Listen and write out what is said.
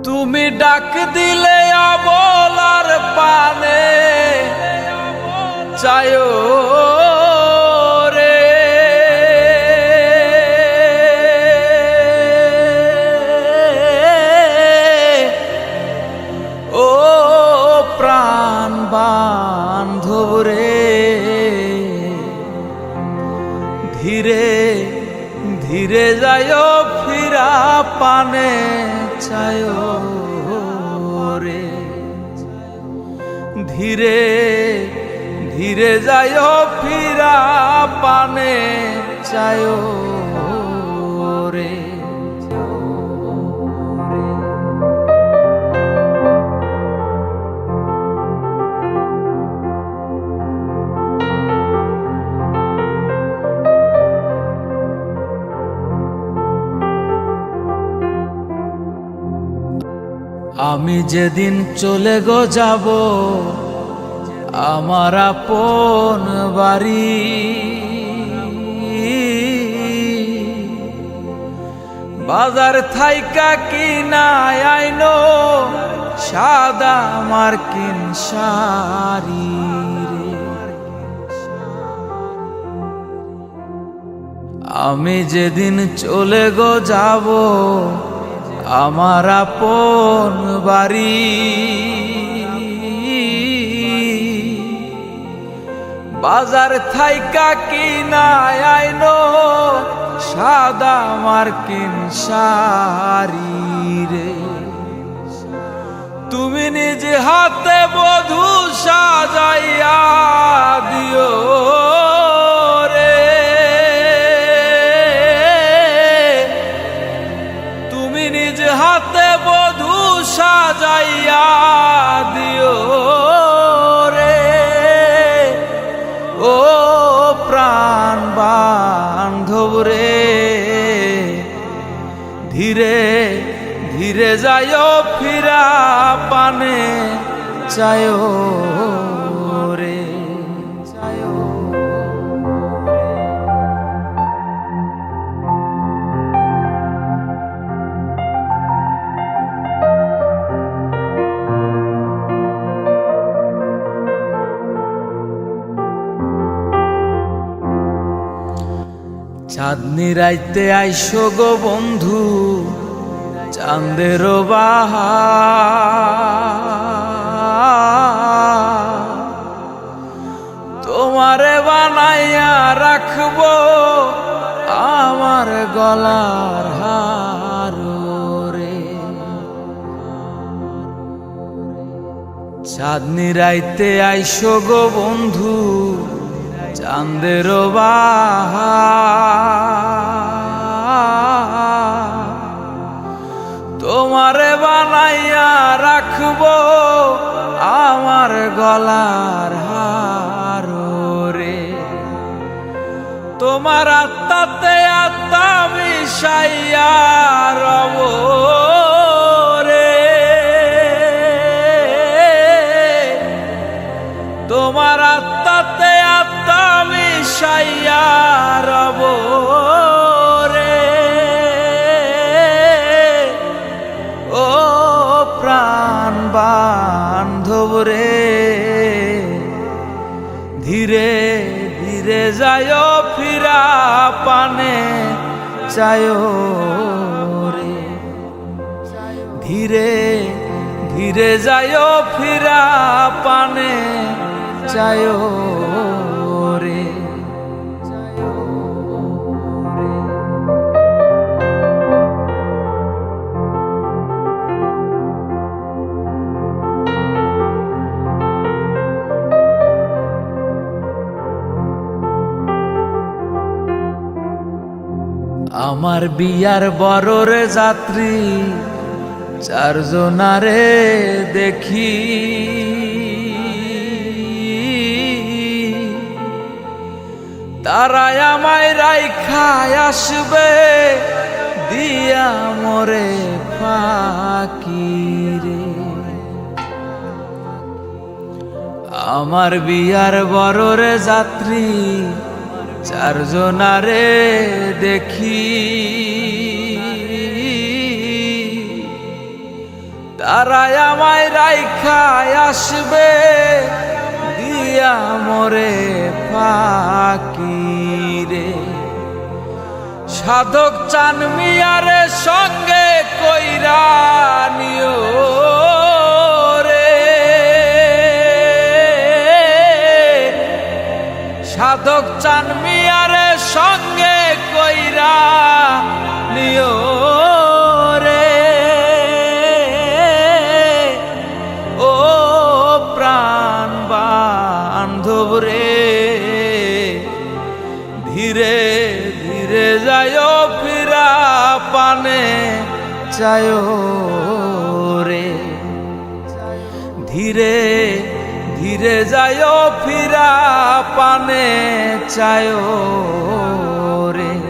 তুমি ডাক দিলে অবলার পানে চায়ো রে, ও প্রাণ বান্ধব রে, ধীরে ধীরে যায়ো ফিরা পানে চায়ো রে, ধীরে ধীরে যায়ো ফিরা পানে চায়ো রে। আমি যেদিন চলে গো যাব আমার আপন বাড়ি, বাজার থাইকা কিনা আইনো সাদা মার্কিন শাড়ি রে। আমি যেদিন চলে গো যাব আমার আপন বাড়ি, বাজার থাইকা কিনা আইনো সাদা মার্কিন শাড়ি রে। তুমি নিজ হাতে বধূ সাজাইয়া দিও রে, তুমি নিজ হাতে বধূ সাজাইয়া দিও রে, ও প্রাণ বান্ধব রে, ধীরে ধীরে যায়ো ফিরা পানে চায়ো রে। চাঁদনি রাইতে আইসো গো বন্ধু চাঁদের বাহার, তোমারে বানাইয়া রাখবো আমার গলার হার রে। চাঁদনি রাইতে আইসো গো বন্ধু চাঁদের বাহার, তোমারে বানাইয়া রাখবো আমার গলার হার রে। তোমার আত্মাতে আত্মা মিশাইয়া রব রে, তোমার আত্মাতে আত্মা মিশাইয়া রব রে, ও প্রাণ বান্ধব রে, ধীরে ধীরে যায়ো ফিরা পানে চায়ো রে, ধীরে ধীরে যায়ো ফিরা পানে চায়ো রে। আমার বিয়ার বড়র যাত্রী চারজনারে দেখি, তারাই আমায় রাইখায় আসবে দিয়া মোরে ফাঁকি রে। আমার বিয়ার বড়র যাত্রী চারজনারে দেখি, তারাই আমায় রাইখায় আসবে দিয়া মরে ফাঁকি রে। সাধক চান মিয়ারে সঙ্গে কইরা নিও রে, সাধক চান মিয়ারে সঙ্গে কইরা নিও রে। ও প্রাণ বান্ধব রে, ধীরে ধীরে যায়ও ফিরা পানে চায়ও রে, ধীরে ধীরে যায়ও ফিরা পানে চায়ও রে।